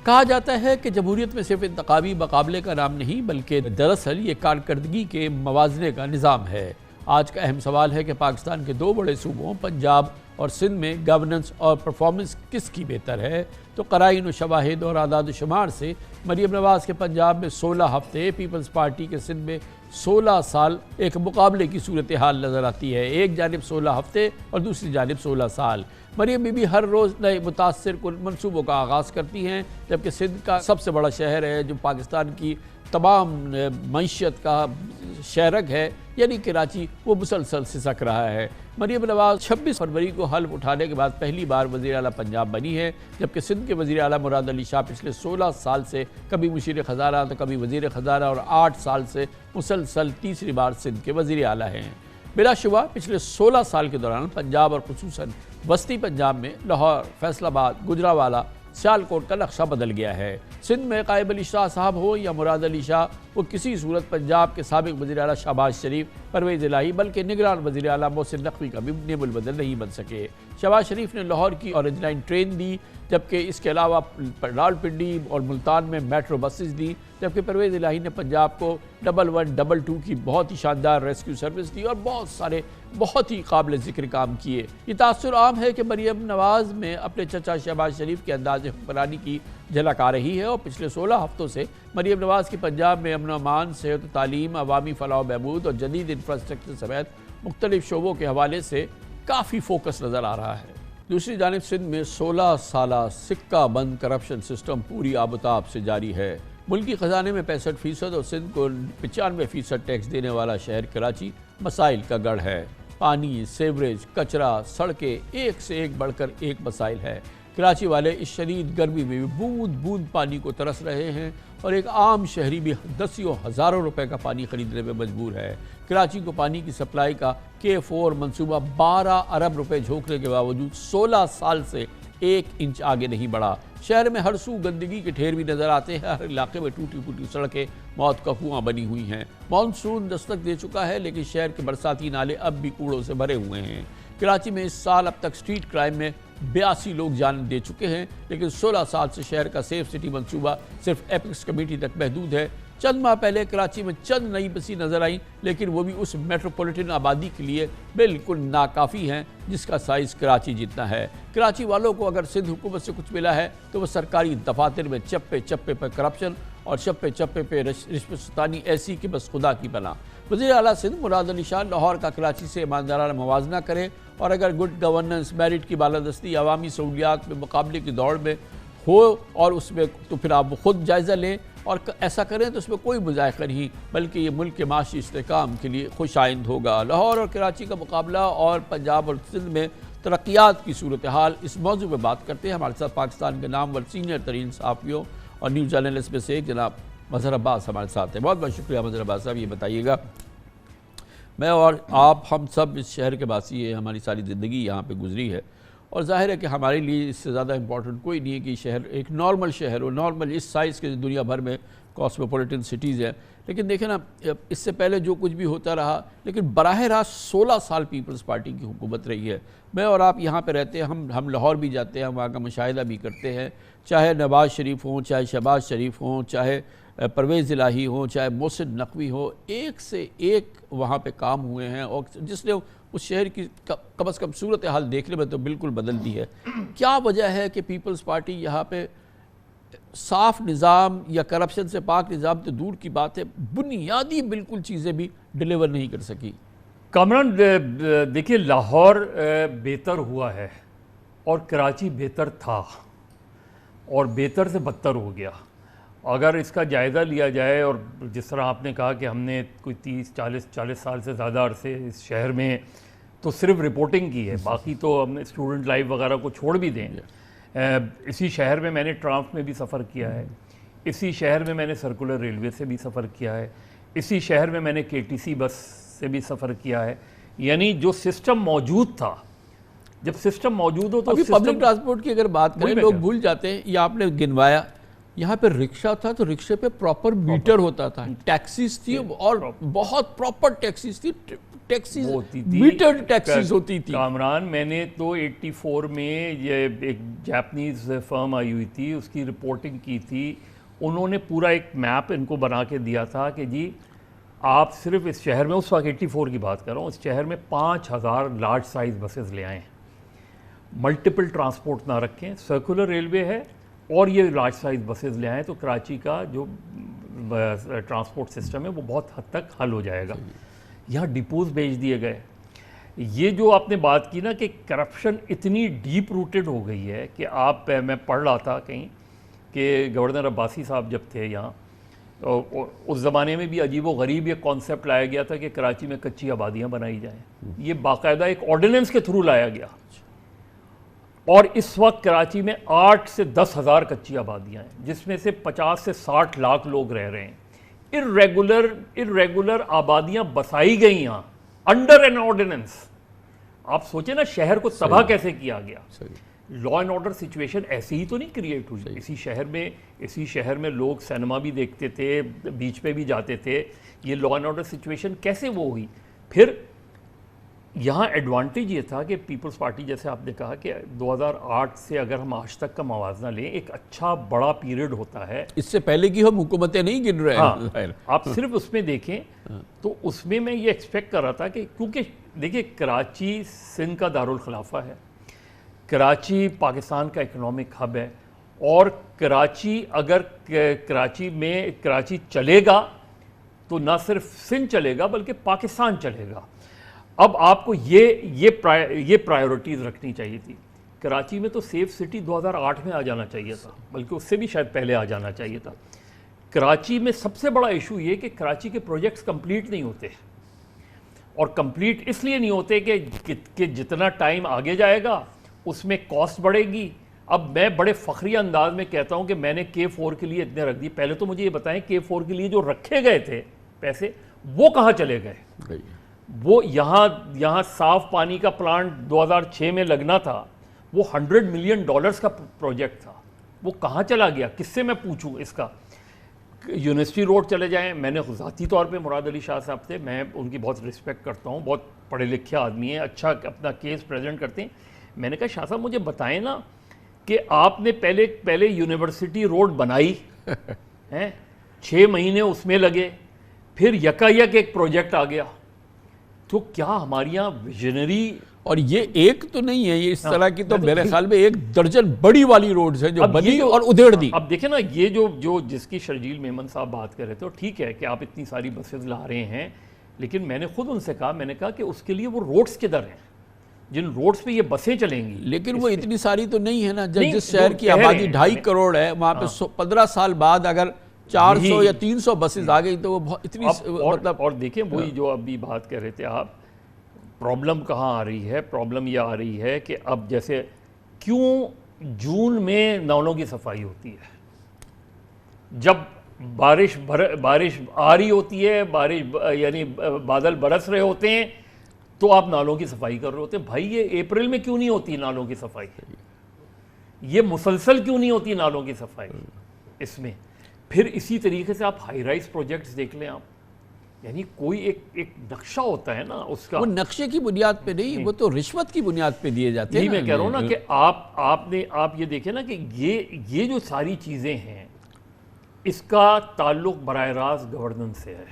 کہا جاتا ہے کہ جمہوریت میں صرف انتخابی مقابلے کا نام نہیں بلکہ دراصل یہ کارکردگی کے موازنے کا نظام ہے۔ آج کا اہم سوال ہے کہ پاکستان کے دو بڑے صوبوں پنجاب اور سندھ میں گورننس اور پرفارمنس کس کی بہتر ہے؟ تو قرائن و شواہد اور اعداد و شمار سے مریم نواز کے پنجاب میں 16 ہفتے، پیپلز پارٹی کے سندھ میں 16 سال ایک مقابلے کی صورتحال نظر آتی ہے۔ ایک جانب 16 ہفتے اور دوسری جانب 16 سال۔ مریم بی بی ہر روز نئے متاثر کن منصوبوں کا آغاز کرتی ہیں، جبکہ سندھ کا سب سے بڑا شہر ہے جو پاکستان کی تمام معیشت کا شہرگ ہے یعنی کراچی، وہ مسلسل سسک رہا ہے۔ مریم نواز 26 فروری کو حلف اٹھانے کے بعد پہلی بار وزیر اعلیٰ پنجاب بنی ہے، جبکہ سندھ کے وزیر اعلیٰ مراد علی شاہ پچھلے 16 سال سے کبھی مشیر خزانہ تو کبھی وزیر خزانہ اور 8 سال سے مسلسل تیسری بار سندھ کے وزیر اعلیٰ ہیں۔ بلا شبہ پچھلے 16 سال کے دوران پنجاب اور خصوصاً وسطی پنجاب میں لاہور، فیصل آباد، گجرانوالہ، سیالکوٹ کا نقشہ بدل گیا ہے۔ سندھ میں قائب علی شاہ صاحب ہو یا مراد علی شاہ، وہ کسی صورت پنجاب کے سابق وزیر اعلیٰ شہباز شریف، پرویز الہی بلکہ نگران وزیر اعلیٰ محسن نقوی کا بھی نعم البدل نہیں بن سکے۔ شہباز شریف نے لاہور کی اورنج لائن ٹرین دی، جبکہ اس کے علاوہ راولپنڈی اور ملتان میں میٹرو بسز دی، جبکہ پرویز الہی نے پنجاب کو 1122 کی بہت ہی شاندار ریسکیو سروس دی اور بہت سارے بہت ہی قابل ذکر کام کیے۔ یہ تاثر عام ہے کہ مریم نواز میں اپنے چچا شہباز شریف کے انداز حکمرانی کی جھلک آ رہی ہے، اور پچھلے 16 ہفتوں سے مریم نواز کی پنجاب میں امن و امان، صحت و تعلیم، عوامی فلاح و بہبود اور جدید انفراسٹرکچر سمیت مختلف شعبوں کے حوالے سے کافی فوکس نظر آ رہا ہے۔ دوسری جانب سندھ میں 16 سالہ سکہ بند کرپشن سسٹم پوری آب و تاب سے جاری ہے۔ ملکی خزانے میں 65% اور سندھ کو 95% ٹیکس دینے والا شہر کراچی مسائل کا گڑھ ہے۔ پانی، سیوریج، کچرا، سڑکیں، ایک سے ایک بڑھ کر ایک مسائل ہے۔ کراچی والے اس شدید گرمی میں بھی بوند بوند پانی کو ترس رہے ہیں، اور ایک عام شہری بھی دسیوں ہزاروں روپے کا پانی خریدنے میں مجبور ہے۔ کراچی کو پانی کی سپلائی کا K4 منصوبہ 12 ارب روپے جھونکنے کے باوجود 16 سال سے 1 انچ آگے نہیں بڑھا۔ شہر میں ہر سو گندگی کے ڈھیر بھی نظر آتے ہیں، ہر علاقے میں ٹوٹی پھوٹی سڑکیں موت کا کنواں بنی ہوئی ہیں۔ مانسون دستک دے چکا ہے لیکن شہر کے برساتی نالے اب بھی کوڑوں سے بھرے ہوئے ہیں۔ کراچی میں اس سال اب تک سٹریٹ کرائم میں 82 لوگ جان دے چکے ہیں، لیکن 16 سال سے شہر کا سیف سٹی منصوبہ صرف ایپکس کمیٹی تک محدود ہے۔ چند ماہ پہلے کراچی میں چند نئی بسیں نظر آئیں، لیکن وہ بھی اس میٹروپولیٹن آبادی کے لیے بالکل ناکافی ہیں جس کا سائز کراچی جتنا ہے۔ کراچی والوں کو اگر سندھ حکومت سے کچھ ملا ہے تو وہ سرکاری دفاتر میں چپے چپے پر کرپشن اور چپے چپے پہ رشوت ستانی ایسی کہ بس خدا کی پناہ۔ وزیر اعلیٰ سندھ مراد علی شاہ لاہور کا کراچی سے ایماندارانہ موازنہ کرے، اور اگر گڈ گورننس، میرٹ کی بالادستی، عوامی سہولیات میں مقابلے کی دوڑ میں ہو اور اس میں تو پھر آپ خود جائزہ لیں، اور ایسا کریں تو اس میں کوئی مذائقہ نہیں بلکہ یہ ملک کے معاشی استحکام کے لیے خوش آئند ہوگا۔ لاہور اور کراچی کا مقابلہ اور پنجاب اور سندھ میں ترقیات کی صورتحال، اس موضوع پہ بات کرتے ہیں۔ ہمارے ساتھ پاکستان کے نامور سینئر ترین صحافیوں اور نیوز جرنلسٹ میں سے ایک جناب مظہر عباس ہمارے ساتھ ہیں۔ بہت بہت شکریہ مظہر عباس صاحب۔ یہ بتائیے گا، میں اور آپ ہم سب اس شہر کے باسی ہیں، ہماری ساری زندگی یہاں پہ گزری ہے، اور ظاہر ہے کہ ہمارے لیے اس سے زیادہ امپورٹنٹ کوئی نہیں ہے کہ شہر ایک نارمل شہر ہو، نارمل اس سائز کے دنیا بھر میں کاسموپولیٹن سٹیز ہیں۔ لیکن دیکھیں نا، اس سے پہلے جو کچھ بھی ہوتا رہا، لیکن براہ راست 16 سال پیپلز پارٹی کی حکومت رہی ہے۔ میں اور آپ یہاں پہ رہتے ہیں، ہم لاہور بھی جاتے ہیں، وہاں کا مشاہدہ بھی کرتے ہیں، چاہے نواز شریف ہوں، چاہے شہباز شریف ہوں، چاہے پرویز الہی ہوں، چاہے محسن نقوی ہو، ایک سے ایک وہاں پہ کام ہوئے ہیں، اور جس نے اس شہر کی کم از کم صورتحال دیکھنے میں تو بالکل بدل دی ہے۔ کیا وجہ ہے کہ پیپلز پارٹی یہاں پہ صاف نظام یا کرپشن سے پاک نظام تو دور کی بات ہے، بنیادی بالکل چیزیں بھی ڈیلیور نہیں کر سکی؟ کامران دیکھیے، لاہور بہتر ہوا ہے اور کراچی بہتر تھا، اور بہتر سے بدتر ہو گیا۔ اگر اس کا جائزہ لیا جائے، اور جس طرح آپ نے کہا کہ ہم نے کوئی 30-40 سال سے زیادہ عرصے اس شہر میں تو صرف رپورٹنگ کی ہے، باقی تو ہم نے اسٹوڈنٹ لائف وغیرہ کو چھوڑ بھی دیں۔ اسی شہر میں نے ٹرانس میں بھی سفر کیا ہے، اسی شہر میں نے سرکولر ریلوے سے بھی سفر کیا ہے، اسی شہر میں نے KTC بس سے بھی سفر کیا ہے۔ یعنی جو سسٹم موجود تھا، جب سسٹم موجود ہو تو پبلک ٹرانسپورٹ کی اگر بات کریں، لوگ بھول جاتے ہیں، یہ آپ نے گنوایا، یہاں پہ رکشہ تھا تو رکشے پہ پراپر میٹر ہوتا تھا، ٹیکسیز تھی اور بہت پراپر ٹیکسیز تھی، ٹیکسیز ہوتی تھی، میٹرڈ ٹیکسیز ہوتی تھی. کامران میں نے تو 84 میں یہ ایک جاپنیز فرم آئی ہوئی تھی، اس کی رپورٹنگ کی تھی. انہوں نے پورا ایک میپ ان کو بنا کے دیا تھا کہ جی آپ صرف اس شہر میں، اس وقت 84 کی بات کر رہا ہوں، اس شہر میں 5000 لارج سائز بسز لے آئیں، ملٹیپل ٹرانسپورٹ نہ رکھیں، سرکولر ریلوے ہے اور یہ لارج سائز بسز لے آئیں تو کراچی کا جو ٹرانسپورٹ سسٹم ہے وہ بہت حد تک حل ہو جائے گا. یہاں ڈپوز بھیج دیے گئے. یہ جو آپ نے بات کی نا کہ کرپشن اتنی ڈیپ روٹڈ ہو گئی ہے کہ آپ، میں پڑھ رہا تھا کہیں کہ گورنر عباسی صاحب جب تھے یہاں، اس زمانے میں بھی عجیب و غریب یہ کانسیپٹ لایا گیا تھا کہ کراچی میں کچی آبادیاں بنائی جائیں. یہ باقاعدہ ایک آرڈیننس کے تھرو لایا گیا اور اس وقت کراچی میں 8 سے 10 ہزار کچی آبادیاں ہیں جس میں سے 50 سے 60 لاکھ لوگ رہ رہے ہیں. irregular آبادیاں بسائی گئی یہاں انڈر این آرڈیننس. آپ سوچیں نا شہر کو تباہ کیسے کیا گیا. لا اینڈ آرڈر سچویشن ایسی ہی تو نہیں کریٹ ہوئی. اسی شہر میں لوگ سینما بھی دیکھتے تھے، بیچ پہ بھی جاتے تھے. یہ لا اینڈ آرڈر سچویشن کیسے وہ ہوئی؟ پھر یہاں ایڈوانٹیج یہ تھا کہ پیپلز پارٹی، جیسے آپ نے کہا کہ 2008 سے اگر ہم آج تک کا موازنہ لیں، ایک اچھا بڑا پیریڈ ہوتا ہے. اس سے پہلے کی ہم حکومتیں نہیں گن رہے ہیں. آپ صرف اس میں دیکھیں تو اس میں یہ ایکسپیکٹ کر رہا تھا کہ کیونکہ دیکھیں کراچی سندھ کا دارالخلافہ ہے، کراچی پاکستان کا اکنامک ہب ہے، اور کراچی اگر کراچی چلے گا تو نہ صرف سندھ چلے گا بلکہ پاکستان چلے گا. اب آپ کو یہ پرائیورٹیز رکھنی چاہیے تھی. کراچی میں تو سیف سٹی 2008 میں آ جانا چاہیے تھا، بلکہ اس سے بھی شاید پہلے آ جانا چاہیے تھا. کراچی میں سب سے بڑا ایشو یہ کہ کراچی کے پروجیکٹس کمپلیٹ نہیں ہوتے، اور کمپلیٹ اس لیے نہیں ہوتے کہ جتنا ٹائم آگے جائے گا اس میں کاسٹ بڑھے گی. اب میں بڑے فخریہ انداز میں کہتا ہوں کہ میں نے K4 کے لیے اتنے رکھ دی. پہلے تو مجھے یہ بتائیں K4 کے لیے جو رکھے گئے تھے پیسے وہ کہاں چلے گئے؟ وہ یہاں صاف پانی کا پلانٹ 2006 میں لگنا تھا، وہ $100 ملین کا پروجیکٹ تھا، وہ کہاں چلا گیا؟ کس سے میں پوچھوں اس کا؟ یونیورسٹی روڈ چلے جائیں. میں نے ذاتی طور پہ مراد علی شاہ صاحب سے، میں ان کی بہت رسپیکٹ کرتا ہوں، بہت پڑھے لکھے آدمی ہیں، اچھا اپنا کیس پریزنٹ کرتے ہیں. میں نے کہا شاہ صاحب مجھے بتائیں نا کہ آپ نے پہلے یونیورسٹی روڈ بنائی ہیں، 6 مہینے اس میں لگے، پھر یک ایک پروجیکٹ آ گیا. تو کیا ہماری یہاں ویژنری، اور یہ ایک تو نہیں ہے، یہ اس طرح کی تو میرے خیال میں 1 درجن بڑی والی روڈز ہیں جو بنی اور ادھیڑ دی. اب دیکھیں نا یہ جو جس کی شرجیل میمن صاحب بات کر رہے تھے، تو ٹھیک ہے کہ آپ اتنی ساری بسز لا رہے ہیں، لیکن میں نے خود ان سے کہا، میں نے کہا کہ اس کے لیے وہ روڈز کدھر ہیں جن روڈز پہ یہ بسیں چلیں گی؟ لیکن وہ اتنی ساری تو نہیں ہے نا. جس شہر کی آبادی 2.5 کروڑ ہے، وہاں پہ 15 سال بعد اگر 400 یا 300 بسز آ گئی تو وہ بہت اتنی مطلب. اور دیکھیں وہی جو ابھی بات کر رہے تھے آپ، پرابلم کہاں آ رہی ہے؟ پرابلم یہ آ رہی ہے کہ اب جیسے کیوں جون میں نالوں کی صفائی ہوتی ہے؟ جب بارش آ رہی ہوتی ہے، یعنی بادل برس رہے ہوتے ہیں تو آپ نالوں کی صفائی کر رہے ہوتے ہیں. بھائی یہ اپریل میں کیوں نہیں ہوتی نالوں کی صفائی؟ یہ مسلسل کیوں نہیں ہوتی نالوں کی صفائی اس میں؟ پھر اسی طریقے سے آپ ہائی رائز پروجیکٹس دیکھ لیں آپ، یعنی کوئی ایک نقشہ ہوتا ہے نا اس کا. وہ نقشے کی بنیاد پہ نہیں، وہ تو رشوت کی بنیاد پہ دیے جاتے ہیں. یہی میں کہہ رہا ہوں نا کہ آپ یہ دیکھیں نا کہ یہ جو ساری چیزیں ہیں اس کا تعلق براہ راست گورننس سے ہے.